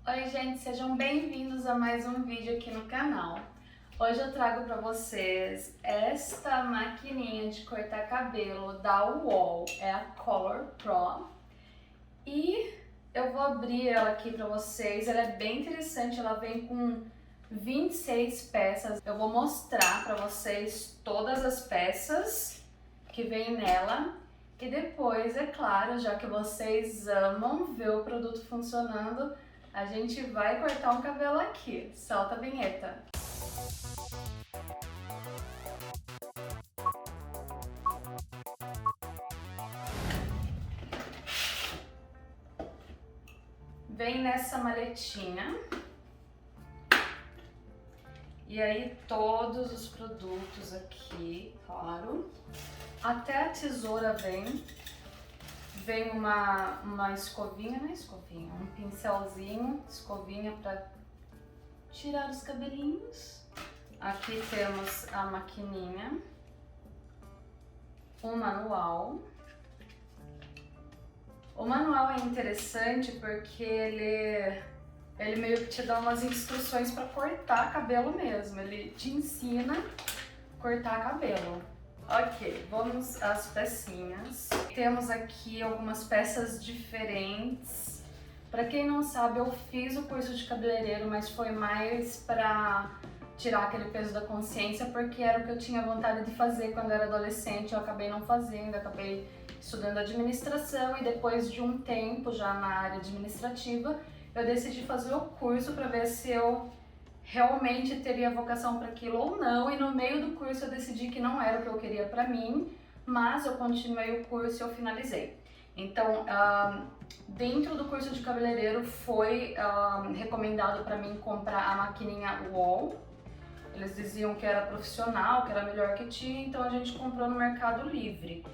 Oi gente, sejam bem-vindos a mais um vídeo aqui no canal. Hoje eu trago para vocês esta maquininha de cortar cabelo da UOL, é a Color Pro. E eu vou abrir ela aqui para vocês, ela é bem interessante, ela vem com 26 peças. Eu vou mostrar para vocês todas as peças que vem nela. E depois, é claro, já que vocês amam ver o produto funcionando, a gente vai cortar um cabelo aqui. Solta a vinheta. Vem nessa maletinha. E aí todos os produtos aqui, claro. Até a tesoura vem. Vem uma escovinha, não é escovinha, um pincelzinho, escovinha para tirar os cabelinhos. Aqui temos a maquininha, um manual. O manual é interessante porque ele meio que te dá umas instruções para cortar cabelo mesmo, ele te ensina a cortar cabelo. Ok, vamos às pecinhas. Temos aqui algumas peças diferentes. Para quem não sabe, eu fiz o curso de cabeleireiro, mas foi mais para tirar aquele peso da consciência, porque era o que eu tinha vontade de fazer quando eu era adolescente. Eu acabei não fazendo, acabei estudando administração e depois de um tempo já na área administrativa, eu decidi fazer o curso para ver se eu realmente teria vocação para aquilo ou não, e no meio do curso eu decidi que não era o que eu queria para mim, mas eu continuei o curso e eu finalizei. Então, dentro do curso de cabeleireiro foi recomendado para mim comprar a maquininha UOL. Eles diziam que era profissional, que era a melhor que tinha, então a gente comprou no Mercado Livre.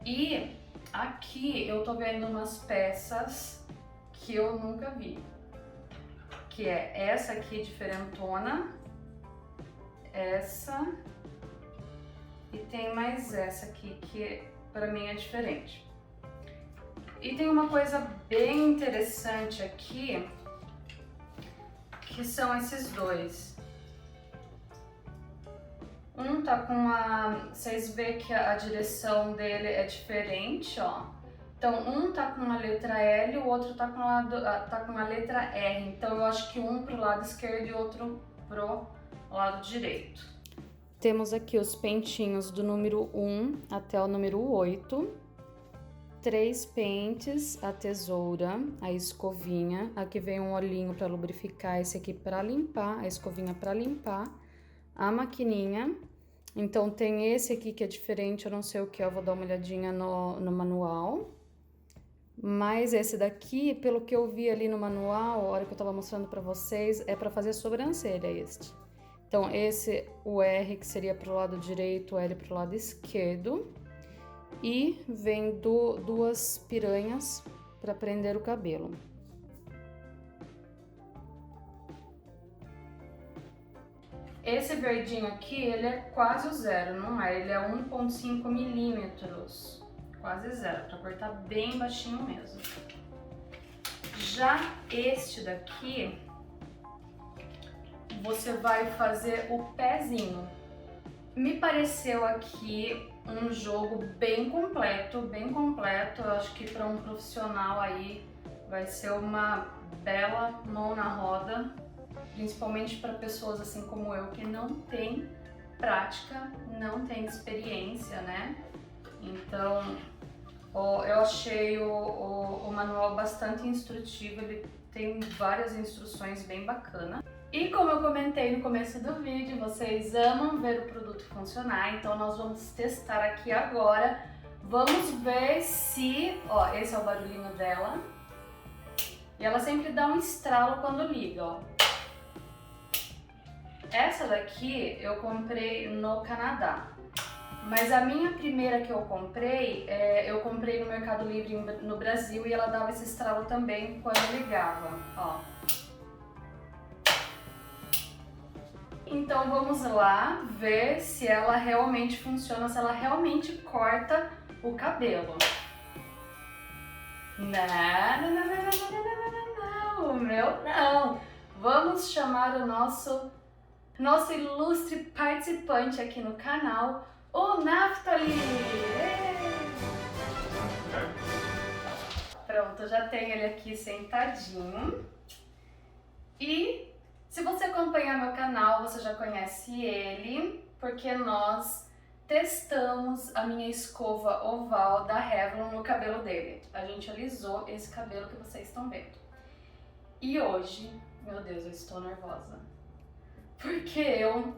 E aqui eu tô vendo umas peças que eu nunca vi. Que é essa aqui diferentona, essa e tem mais essa aqui que pra mim é diferente. E tem uma coisa bem interessante aqui, que são esses dois. Um tá com vocês veem que a direção dele é diferente, ó. Então, um tá com a letra L, o outro tá com a letra R. Então, eu acho que um pro lado esquerdo e outro pro lado direito. Temos aqui os pentinhos do número 1 até o número 8. 3 pentes, a tesoura, a escovinha. Aqui vem um olhinho para lubrificar, esse aqui para limpar, a escovinha para limpar. A maquininha. Então, tem esse aqui que é diferente, eu não sei o que, eu vou dar uma olhadinha no manual. Mas esse daqui, pelo que eu vi ali no manual, a hora que eu tava mostrando pra vocês, é pra fazer sobrancelha este. Então esse, o R que seria pro lado direito, o L pro lado esquerdo. E vem duas piranhas pra prender o cabelo. Esse verdinho aqui, ele é quase o zero, não é? Ele é 1,5 milímetros. Quase zero, para cortar bem baixinho mesmo. Já este daqui, você vai fazer o pezinho. Me pareceu aqui um jogo bem completo, bem completo. Eu acho que para um profissional aí vai ser uma bela mão na roda, principalmente para pessoas assim como eu que não tem prática, não tem experiência, né? Então, eu achei o manual bastante instrutivo, ele tem várias instruções bem bacanas. E como eu comentei no começo do vídeo, vocês amam ver o produto funcionar, então nós vamos testar aqui agora. Vamos ver se... Ó, esse é o barulhinho dela. E ela sempre dá um estralo quando liga, ó. Essa daqui eu comprei no Canadá. Mas a minha primeira que eu comprei no Mercado Livre no Brasil e ela dava esse estralo também quando ligava, ó. Então vamos lá ver se ela realmente funciona, se ela realmente corta o cabelo. Não, não, não, não, não, não, não, não, não. o meu não. Vamos chamar o nosso ilustre participante aqui no canal, o Naftali. Pronto, já tenho ele aqui sentadinho. E se você acompanhar meu canal, você já conhece ele, porque nós testamos a minha escova oval da Revlon no cabelo dele. A gente alisou esse cabelo que vocês estão vendo. E hoje, meu Deus, eu estou nervosa. Porque eu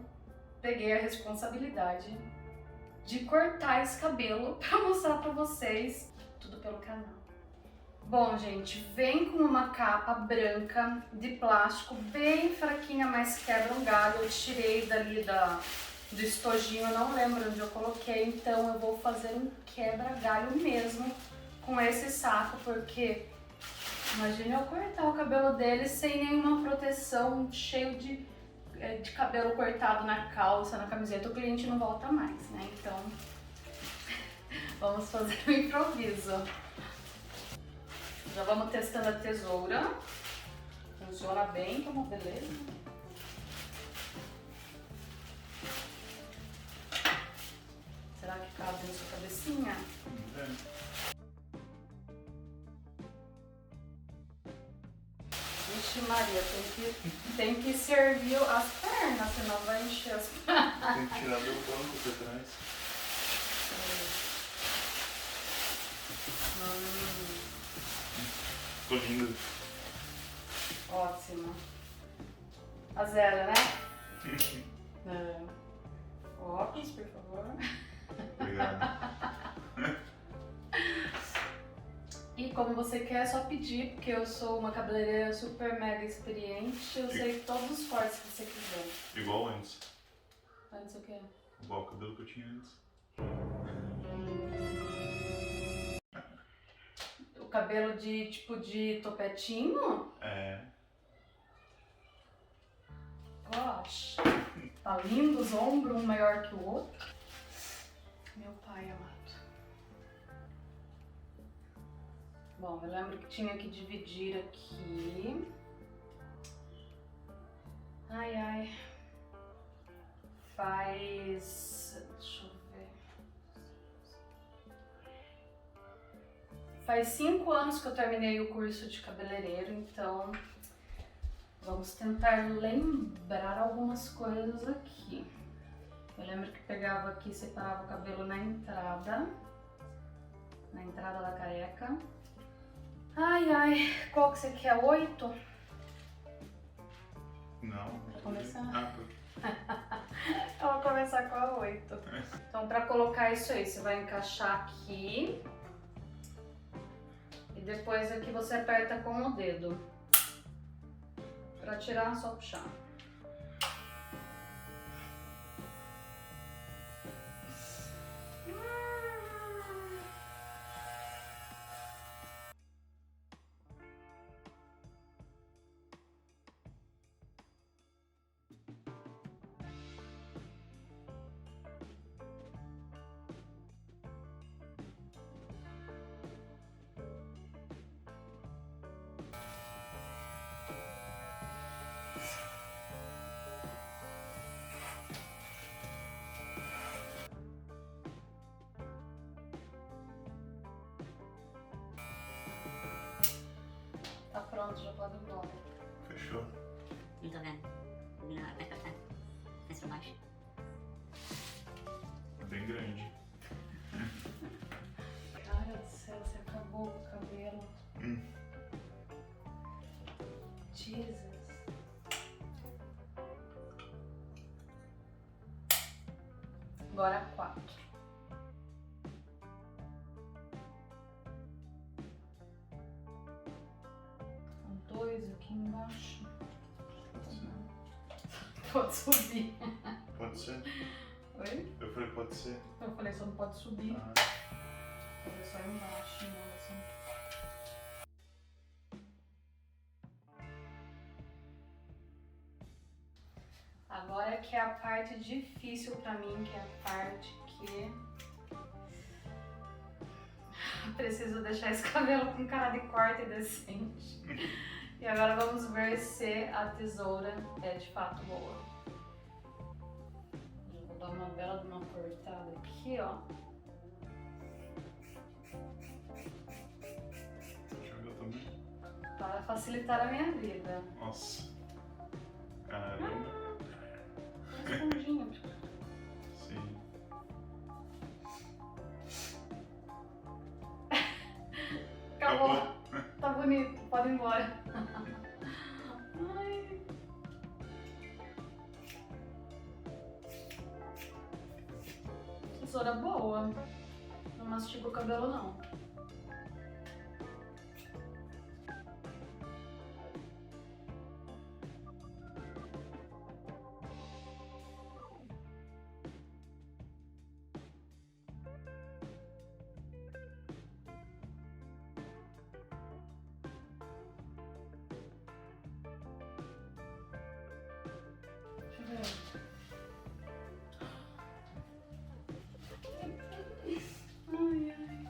peguei a responsabilidade de cortar esse cabelo para mostrar para vocês, tudo pelo canal. Bom, gente, vem com uma capa branca de plástico bem fraquinha, mas quebra um galho. Eu tirei dali do estojinho, eu não lembro onde eu coloquei, então eu vou fazer um quebra-galho mesmo com esse saco, porque imagina eu cortar o cabelo dele sem nenhuma proteção, cheio de cabelo cortado na calça, na camiseta, o cliente não volta mais, né? Então, vamos fazer um improviso. Já vamos testando a tesoura. Funciona bem, que é uma beleza. Será que cabe na sua cabecinha? Vixe Maria, tem que servir as pernas, senão vai encher as pernas. Tem que tirar do banco pra trás. Ficou lindo. Ótimo. A zero, né? Óculos, por favor. Obrigado. E como você quer, é só pedir, porque eu sou uma cabeleireira super mega experiente. Eu sei todos os cortes que você quiser. Igual antes. Antes o quê? Igual o cabelo que eu tinha antes. O cabelo de tipo de topetinho? É. Gosh. Tá lindo, os ombros um maior que o outro. Meu pai amado. Bom, eu lembro que tinha que dividir aqui. Ai, ai. Faz... deixa eu ver. Faz 5 anos que eu terminei o curso de cabeleireiro, então vamos tentar lembrar algumas coisas aqui. Eu lembro que pegava aqui e separava o cabelo na entrada da careca. Ai, ai, qual que você quer? 8? Não. Pra começar? Ah, Eu vou começar com a 8. Então, pra colocar isso aí, você vai encaixar aqui. E depois aqui você aperta com o dedo. Pra tirar, é só puxar. Tá pronto, já pode ir embora. fechou. Não tô vendo. Não, mais pra cá. Mais pra baixo. É bem grande. Cara do céu, você acabou com o cabelo. Jesus. Agora 4. Dois aqui embaixo. Pode subir. Pode ser? Oi? Eu falei, pode ser. Eu falei, só não pode subir. Ah, Fazer só embaixo, não, assim. Agora que é a parte difícil pra mim, que é a parte que preciso deixar esse cabelo com cara de corte decente. E agora vamos ver se a tesoura é de fato boa. Eu vou dar uma bela de uma cortada aqui, ó. Você joga também? Para facilitar a minha vida. Nossa. Caramba. Esponjinha. Sim. Acabou. Tá bonito, pode ir embora. Ai. Tesoura boa. Não mastiga o cabelo, não. Ai, ai.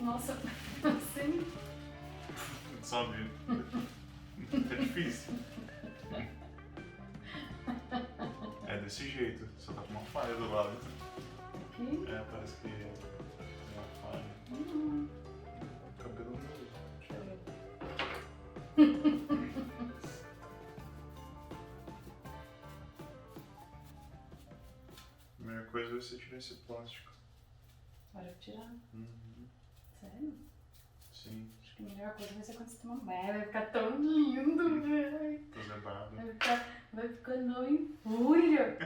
Nossa, assim. Sabe? É difícil. É desse jeito. Só tá com uma falha do lado. Aqui. É, parece que é uma falha. Cabelo novo. Deixa eu ver. A melhor coisa é você tirar esse plástico. Bora tirar. Uhum. Sério? Sim. Acho que a melhor coisa vai ser quando você tomar um banho. Vai ficar tão lindo, velho. Fazer barba. Vai ficar não em fúria.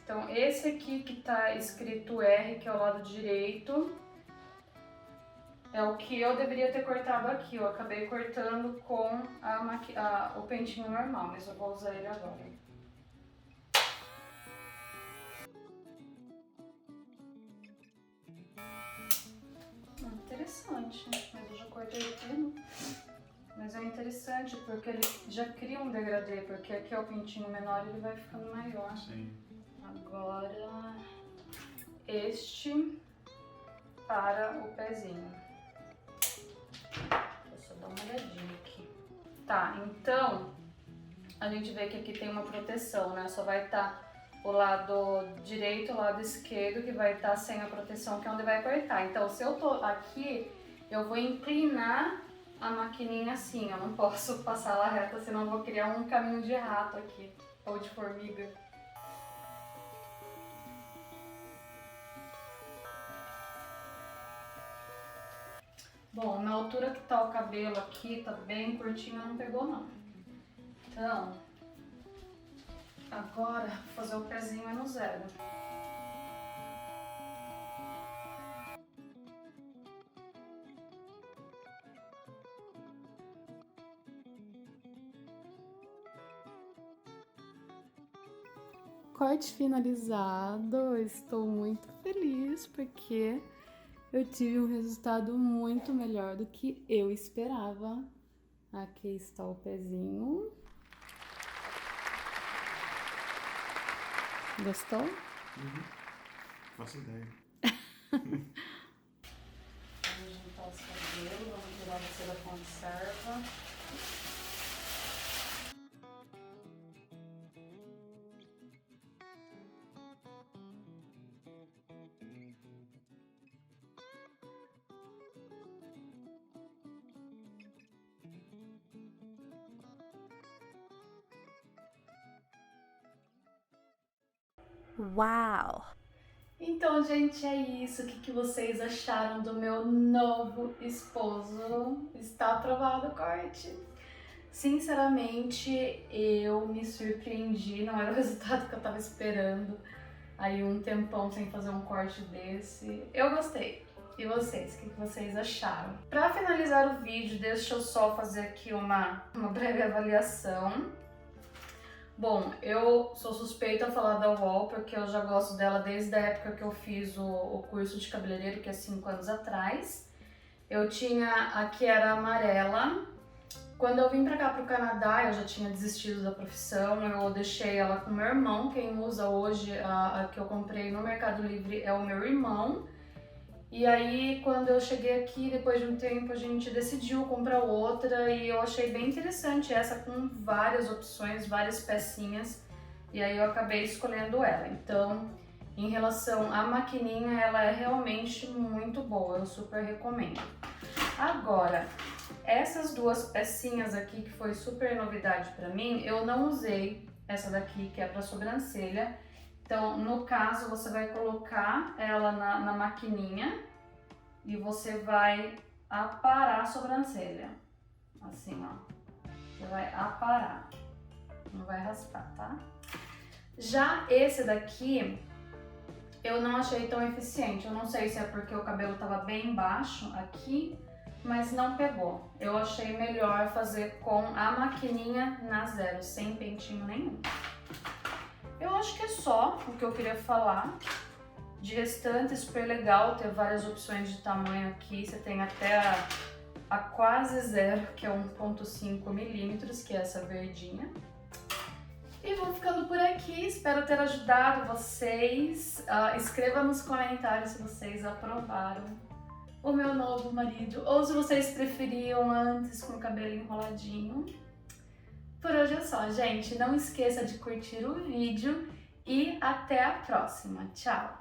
Então, esse aqui que tá escrito R, que é o lado direito, é o que eu deveria ter cortado aqui. Eu acabei cortando com o pentinho normal, mas eu vou usar ele agora. Interessante, mas eu já cortei tudo. Mas é interessante porque ele já cria um degradê, porque aqui é o pintinho menor e ele vai ficando maior. Sim. Agora, este para o pezinho. Vou só dar uma olhadinha aqui. Tá, então, a gente vê que aqui tem uma proteção, né? Só vai estar o lado direito e o lado esquerdo que vai estar sem a proteção, que é onde vai cortar. Então, se eu tô aqui, eu vou inclinar a maquininha assim, eu não posso passar ela reta, senão eu vou criar um caminho de rato aqui, ou de formiga. Bom, na altura que tá o cabelo aqui, tá bem curtinho, não pegou não. Então, agora vou fazer o pezinho no zero. Corte finalizado, estou muito feliz porque eu tive um resultado muito melhor do que eu esperava. Aqui está o pezinho. Gostou? Uhum. Faço ideia. Vamos juntar os cabelos, vamos tirar você da conserva. Uau! Então, gente, é isso. O que vocês acharam do meu novo esposo? Está aprovado o corte? Sinceramente, eu me surpreendi. Não era o resultado que eu tava esperando. Aí um tempão sem fazer um corte desse. Eu gostei. E vocês? O que vocês acharam? Para finalizar o vídeo, deixa eu só fazer aqui uma breve avaliação. Bom, eu sou suspeita a falar da Wall porque eu já gosto dela desde a época que eu fiz o curso de cabeleireiro, que é 5 anos atrás. Eu tinha a que era amarela Quando eu vim pra cá pro Canadá, eu já tinha desistido da profissão, eu deixei ela com meu irmão. Quem usa hoje, a que eu comprei no Mercado Livre é o meu irmão. E aí, quando eu cheguei aqui, depois de um tempo, a gente decidiu comprar outra e eu achei bem interessante essa com várias opções, várias pecinhas. E aí eu acabei escolhendo ela. Então, em relação à maquininha, ela é realmente muito boa, eu super recomendo. Agora, essas duas pecinhas aqui, que foi super novidade pra mim, eu não usei essa daqui, que é pra sobrancelha. Então, no caso, você vai colocar ela na maquininha e você vai aparar a sobrancelha. Assim, ó. Você vai aparar. Não vai raspar, tá? Já esse daqui, eu não achei tão eficiente. Eu não sei se é porque o cabelo tava bem baixo aqui, mas não pegou. Eu achei melhor fazer com a maquininha na zero, sem pentinho nenhum. Eu acho que é só o que eu queria falar. De restante, super legal ter várias opções de tamanho aqui. Você tem até a quase zero, que é 1,5 milímetros, que é essa verdinha. E vou ficando por aqui, espero ter ajudado vocês. Escreva nos comentários se vocês aprovaram o meu novo marido, ou se vocês preferiam antes com o cabelo enroladinho. Por hoje é só, gente. Não esqueça de curtir o vídeo e até a próxima. Tchau!